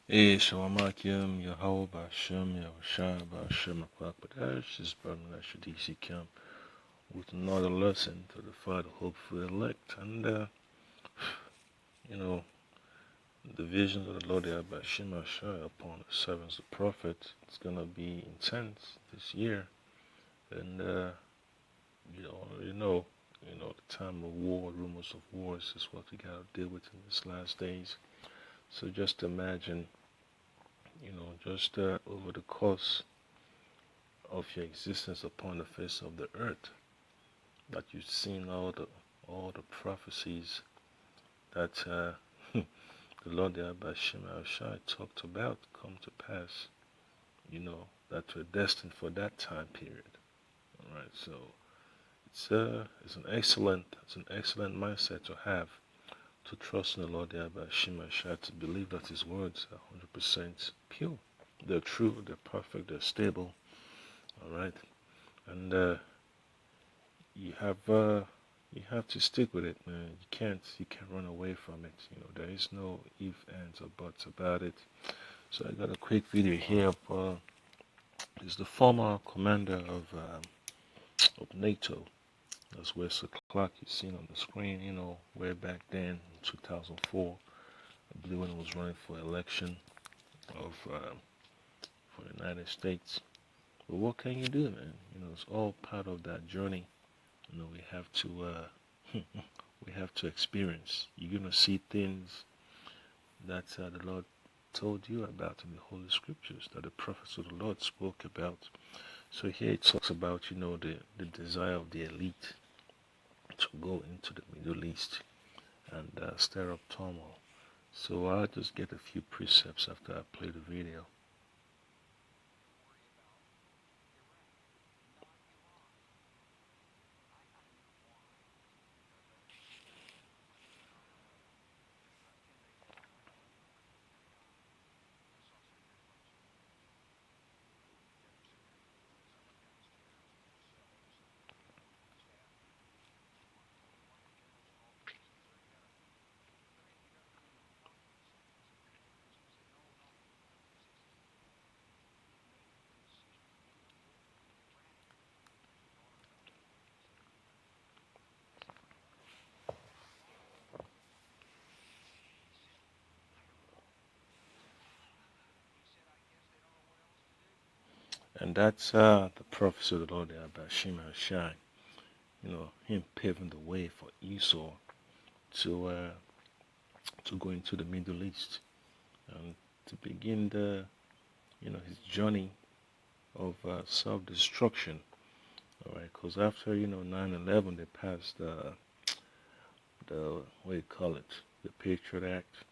Shalom Akim, Yahweh Bashem, Yahushua Bashem, Akwakbadash, this brother Nashadisi Kim, with another lesson to the fight of hope for the elect. And, you know, the visions of the Lord Bashem Ashai upon the servants of the prophet, it's going to be intense this year. And, you already know, the time of war, rumors of wars is what we got to deal with in these last days. So just imagine, just over the course of your existence upon the face of the earth, that you've seen all the prophecies that the Lord Abba Shema Shai talked about come to pass, that were destined for that time period. All right, so it's an excellent mindset to have, to trust in the Lord Abba Shema Shai, to believe that His words are 100% pure. They're true, they're perfect, they're stable. All right, and you have to stick with it, man. You can't run away from it. There is no ifs, ands, or buts about it. So I got a quick video here of is the former commander of NATO. That's Wesley Clark, you've seen on the screen. Way back then in 2004, I believe, when he was running for election of for the United States. But what can you do, man? It's all part of that journey. We have to we have to experience. You're gonna see things that the Lord told you about in the Holy Scriptures, that the prophets of the Lord spoke about. So here it talks about, the desire of the elite to go into the Middle East and stir up turmoil. So I'll just get a few precepts after I play the video. And that's the prophecy of the Lord about Shema Shai. Him paving the way for Esau to go into the Middle East and to begin his journey of self-destruction. All right, because after 9/11, they passed the what do you call it, the Patriot Act.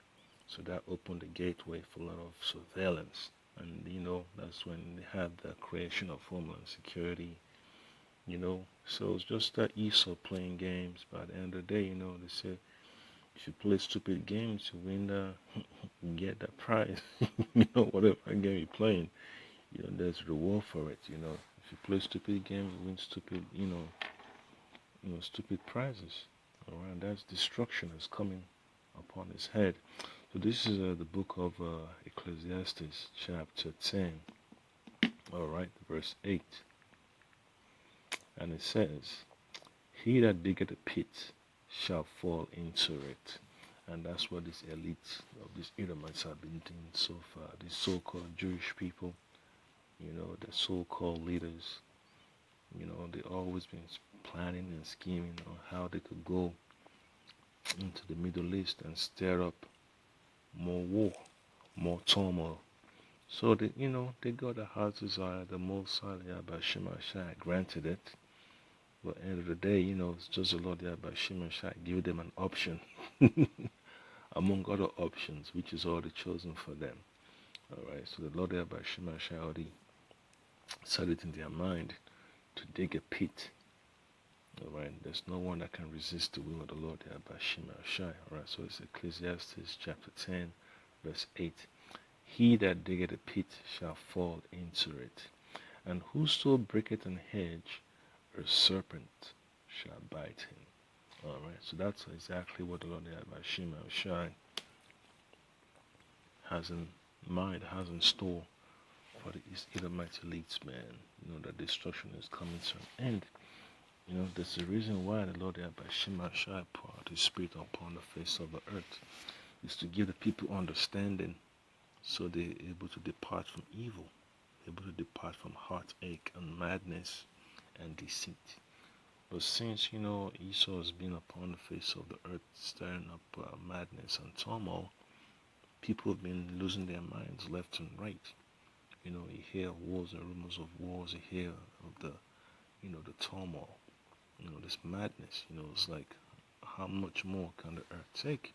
So that opened the gateway for a lot of surveillance, and that's when they had the creation of Homeland Security. So it's just that Esau playing games. But at the end of the day, they say if you play stupid games, you win you get that prize. Whatever game you're playing, there's reward for it. If you play stupid games, you win stupid prizes. All right, that's destruction is coming upon his head. So this is the book of Ecclesiastes, chapter 10. All right, verse 8, and it says, "He that diggeth a pit shall fall into it." And that's what these elites of these Edomites have been doing so far. These so-called Jewish people, the so-called leaders, they always been planning and scheming on how they could go into the Middle East and stir up more war, more turmoil. So they got the heart's desire. The Most High Yahweh Shema Shai granted it. But at the end of the day, it's just the Lord Yahweh Shema Shai give them an option among other options, which is already chosen for them. All right. So the Lord Yahweh Shema Shai already set it in their mind to dig a pit. All right. There's no one that can resist the will of the Lord Yahweh Shema Shai. All right. So it's Ecclesiastes chapter 10, verse 8. He that diggeth a pit shall fall into it, and whoso breaketh an hedge, a serpent shall bite him. All right, so that's exactly what the Lord Shema Shai has in mind has in store for the Edomite elites, man. That destruction is coming to an end. That's the reason why the Lord by Shema Shai poured out His Spirit upon the face of the earth, is to give the people understanding so they're able to depart from evil, able to depart from heartache and madness and deceit. But since, Esau has been upon the face of the earth stirring up madness and turmoil, people have been losing their minds left and right. You hear wars and rumors of wars, you hear of the turmoil, this madness. It's like, how much more can the earth take?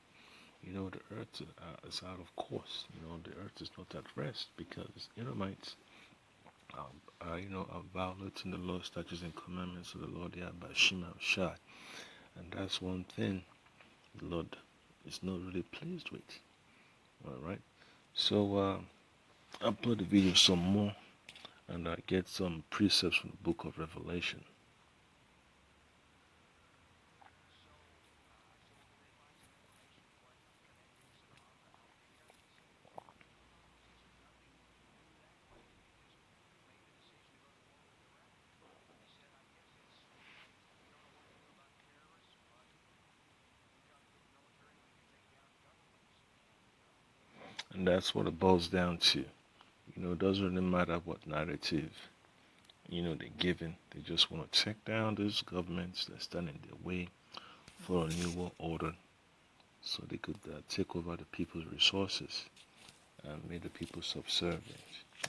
The earth is out of course. The earth is not at rest because Edomites are violating the law, statutes, and commandments of the Lord by Shema Shai. And that's one thing the Lord is not really pleased with. Alright? So, I'll play the video some more and I get some precepts from the book of Revelation. And that's what it boils down to. It doesn't really matter what narrative, they're giving. They just want to take down these governments that stand in their way for a new world order so they could take over the people's resources and make the people subservient.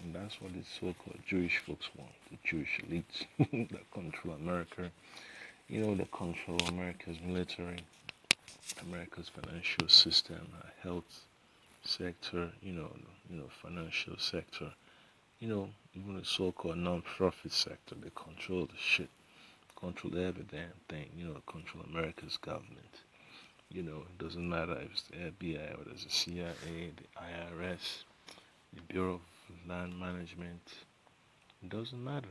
And that's what these so-called Jewish folks want, the Jewish elites that control America, that control America's military, America's financial system, health sector, financial sector, even the so-called non-profit sector. They control the shit, control every damn thing, control America's government. It doesn't matter if it's the FBI or there's the CIA, the IRS, the Bureau of Land Management. It doesn't matter.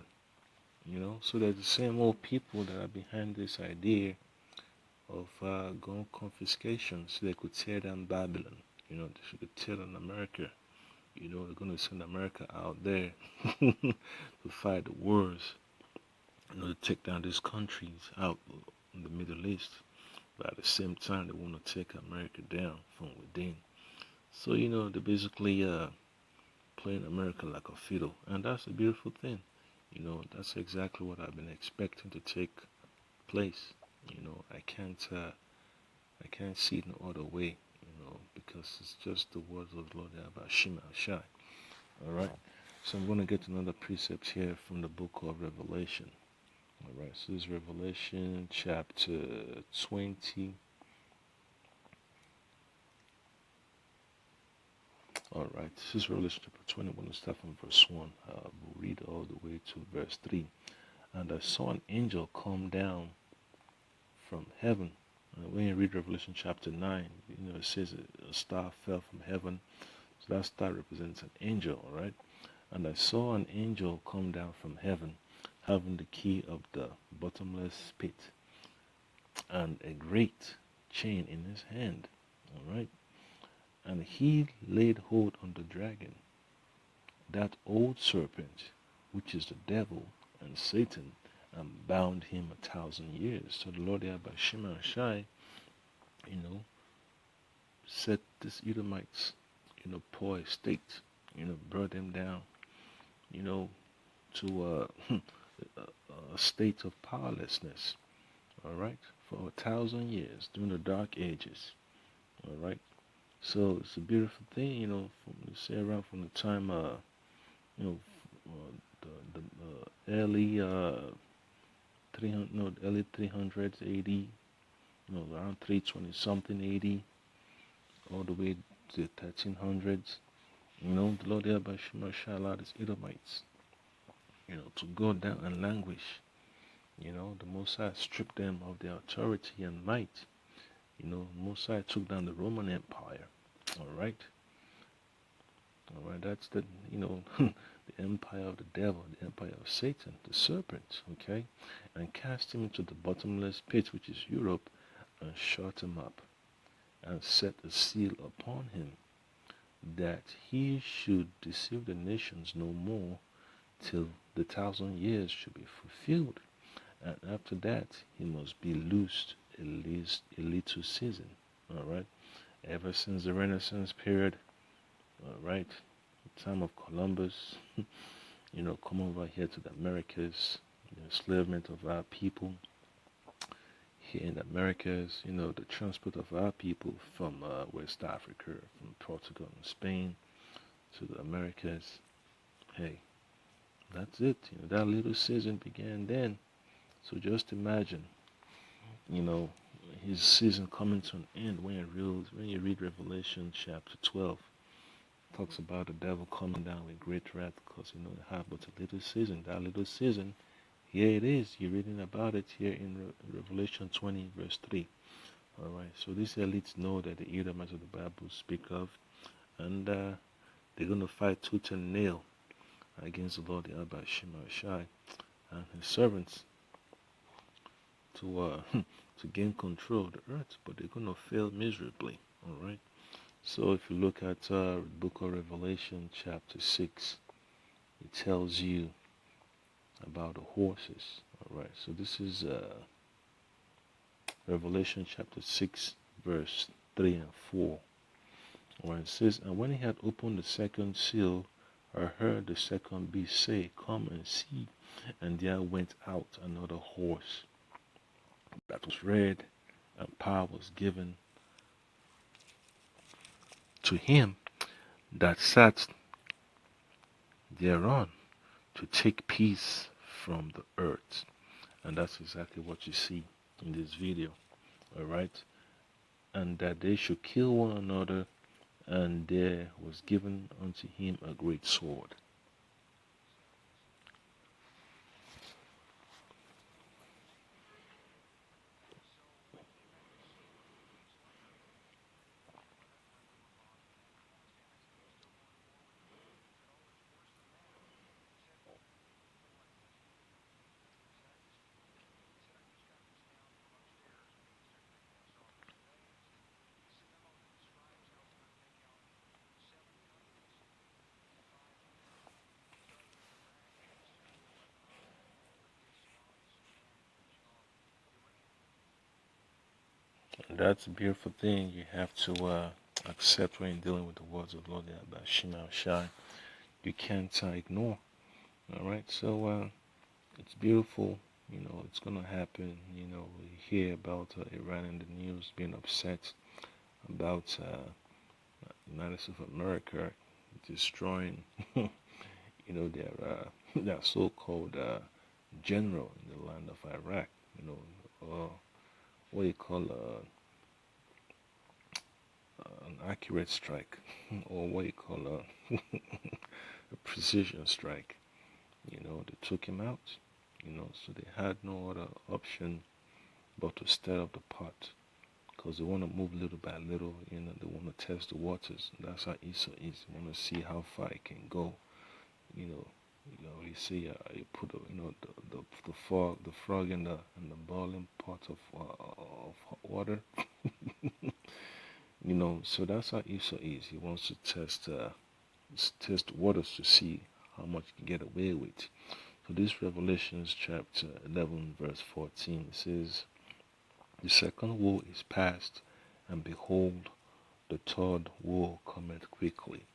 So they're the same old people that are behind this idea of gun confiscation so they could tear down Babylon. They could tear down America. They're going to send America out there to fight the wars, to take down these countries out in the Middle East. But at the same time, they want to take America down from within. So, they're basically playing America like a fiddle. And that's a beautiful thing. That's exactly what I've been expecting to take place. I can't see it no other way, because it's just the words of the Lord about Shema Shai. Alright? So I'm going to get another precept here from the book of Revelation. Alright, so this is Revelation chapter 20. Alright, this is Revelation chapter 20. We'll start from verse 1. We'll read all the way to verse 3. And I saw an angel come down from heaven. When you read Revelation chapter 9, it says a star fell from heaven. So that star represents an angel, alright? And I saw an angel come down from heaven, having the key of the bottomless pit, and a great chain in his hand, alright? And he laid hold on the dragon, that old serpent, which is the devil and Satan, and bound him 1,000 years. So the Lord by Shema Shai, set this Edomites, poor estate, brought them down, to a state of powerlessness, all right, for 1,000 years during the Dark Ages, all right. So it's a beautiful thing, from say around from the time, the early 300, no, early 300s AD, around 320 something AD, all the way to the 1300s. The Lord by Shema Shai allowed his Edomites, to go down and languish. The Mosai stripped them of their authority and might. Mosai took down the Roman Empire. Alright? Alright, that's the, the empire of the devil, the empire of Satan, the serpent, okay? And cast him into the bottomless pit, which is Europe, and shut him up, and set a seal upon him. that he should deceive the nations no more till the 1,000 years should be fulfilled. And after that, he must be loosed at least a little season. All right. Ever since the Renaissance period, all right, the time of Columbus, come over here to the Americas, the enslavement of our people here in the Americas, the transport of our people from West Africa, from Portugal and Spain to the Americas. Hey, that's it. That little season began then. So just imagine, you know, his season coming to an end when you read Revelation chapter 12. Talks about the devil coming down with great wrath because it had but a little season. That little season, here it is. You're reading about it here in Revelation 20 verse 3. All right. So these elites know that the Edomites of the Bible speak of, and they're going to fight tooth and nail against the Lord Yahweh Shai and his servants to to gain control of the earth, but they're going to fail miserably. All right. So if you look at the book of Revelation chapter 6, it tells you about the horses. All right. So this is Revelation chapter 6 verse 3 and 4. Where it says, and when he had opened the second seal, I heard the second beast say, come and see. And there went out another horse that was red, and power was given to him that sat thereon to take peace from the earth. And that's exactly what you see in this video. Alright? And that they should kill one another, and there was given unto him a great sword. And that's a beautiful thing. You have to accept when you're dealing with the words of Lord about Shema Shai. You can't ignore. Alright, so it's beautiful. It's gonna happen. We hear about Iran in the news being upset about United States of America destroying, their so-called general in the land of Iraq. What you call an accurate strike, or what you call a precision strike. They took him out. So they had no other option but to stir up the pot, because they want to move little by little. They want to test the waters. That's how Esau is. They want to see how far it can go. You see, you put the frog in the boiling pot of hot water. So that's how Esau is. He wants to test the waters to see how much he can get away with. So this Revelations chapter 11 verse 14 says, the second woe is past, and behold, the third woe cometh quickly.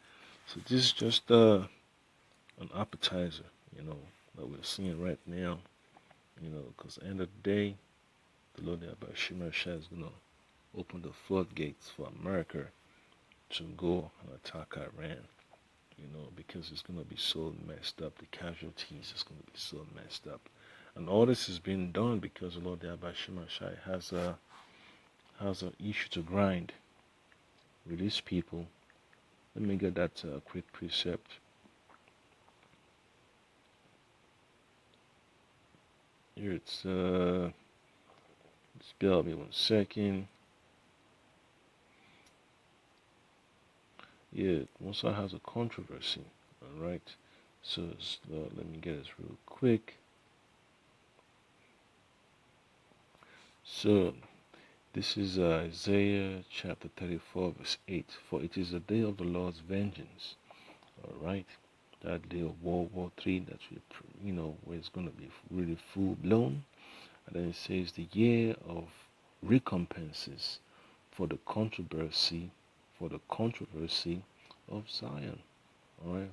So this is just an appetizer, that we're seeing right now, because at the end of the day, the Lord Yahweh is going to open the floodgates for America to go and attack Iran, because it's going to be so messed up. The casualties is going to be so messed up. And all this is being done because the Lord Yahweh has an issue to grind with these people. Let me get that quick precept. Here it's bear with me 1 second. Yeah, Musa has a controversy. Alright. So let me get this real quick. So This is Isaiah chapter 34, verse 8. For it is the day of the Lord's vengeance. All right. That day of World War III that where it's going to be really full blown. And then it says the year of recompenses for the controversy of Zion. All right.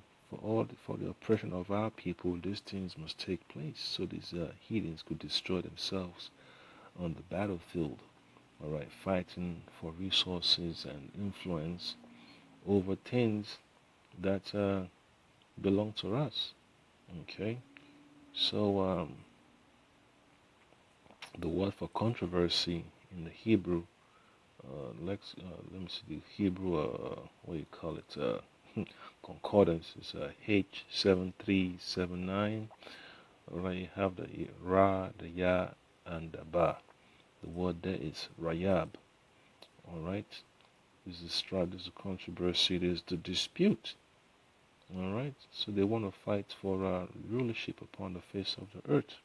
For the oppression of our people, these things must take place so these heathens could destroy themselves on the battlefield. All right, fighting for resources and influence over things that belong to us. Okay, so the word for controversy in the Hebrew, let me see the Hebrew, what do you call it? Concordance is H7379. All right, you have the Ra, the Ya, and the Ba. The word there is Rayab. All right, this is strife, this is controversy, this is the dispute. All right, so they want to fight for rulership upon the face of the earth.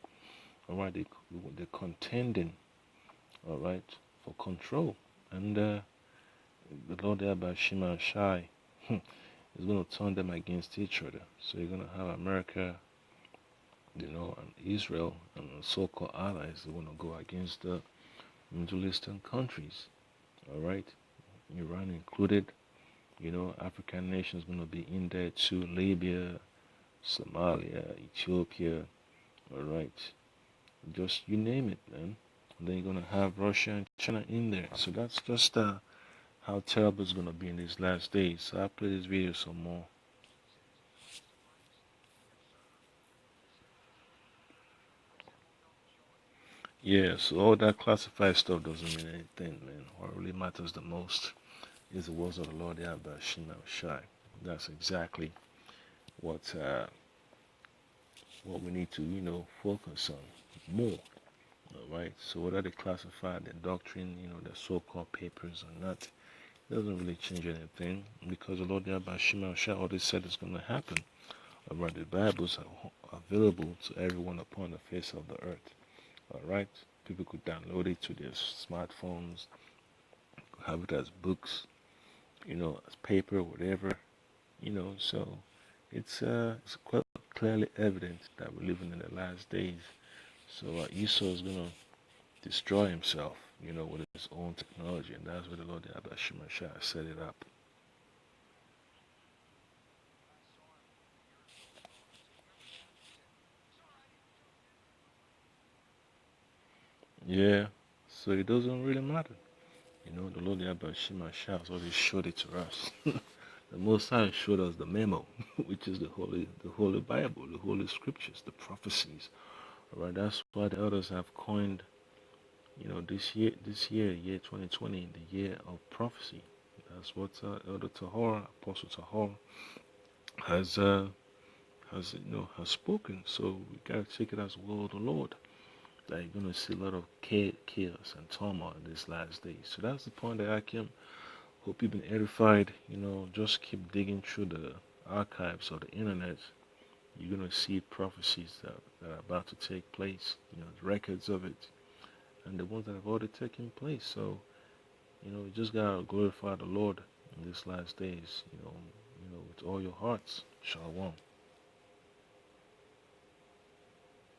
All right, they're contending. All right, for control, and the Lord Abba Shima and Shai is going to turn them against each other. So you're going to have America, and Israel and the so-called allies. They want to go against the Middle Eastern countries. All right, Iran included. African nations going to be in there too. Libya, Somalia, Ethiopia. All right, just you name it, man. And then you're gonna have Russia and China in there. So that's just how terrible it's gonna be in these last days. So I'll play this video some more. Yeah, so all that classified stuff doesn't mean anything, man. What really matters the most is the words of the Lord Yahweh Shema Shai. That's exactly what what we need to, focus on more. All right. So whether they classify the doctrine, the so-called papers or not, it doesn't really change anything because the Lord Yahweh Shema Shai already said it's going to happen. All right. The Bibles are available to everyone upon the face of the earth. All right. People could download it to their smartphones, have it as books, as paper, whatever, So it's quite clearly evident that we're living in the last days. So Esau is gonna destroy himself, with his own technology, and that's where the Lord Abba Shemashah set it up. Yeah, so it doesn't really matter. The Lord Abba Shemashah has already showed it to us. The Most High showed us the memo, which is the Holy Bible, the Holy Scriptures, the prophecies. All right, that's why the elders have coined, year 2020, the year of prophecy. That's what Elder Tahor, Apostle Tahor, has has spoken. So we gotta take it as word of the Lord. That you're gonna see a lot of chaos and turmoil in these last days. So that's the point that I can hope you've been edified. Just keep digging through the archives of the internet. You're gonna see prophecies that are about to take place. The records of it, and the ones that have already taken place. So you just gotta glorify the Lord in these last days. With all your hearts. Shalom.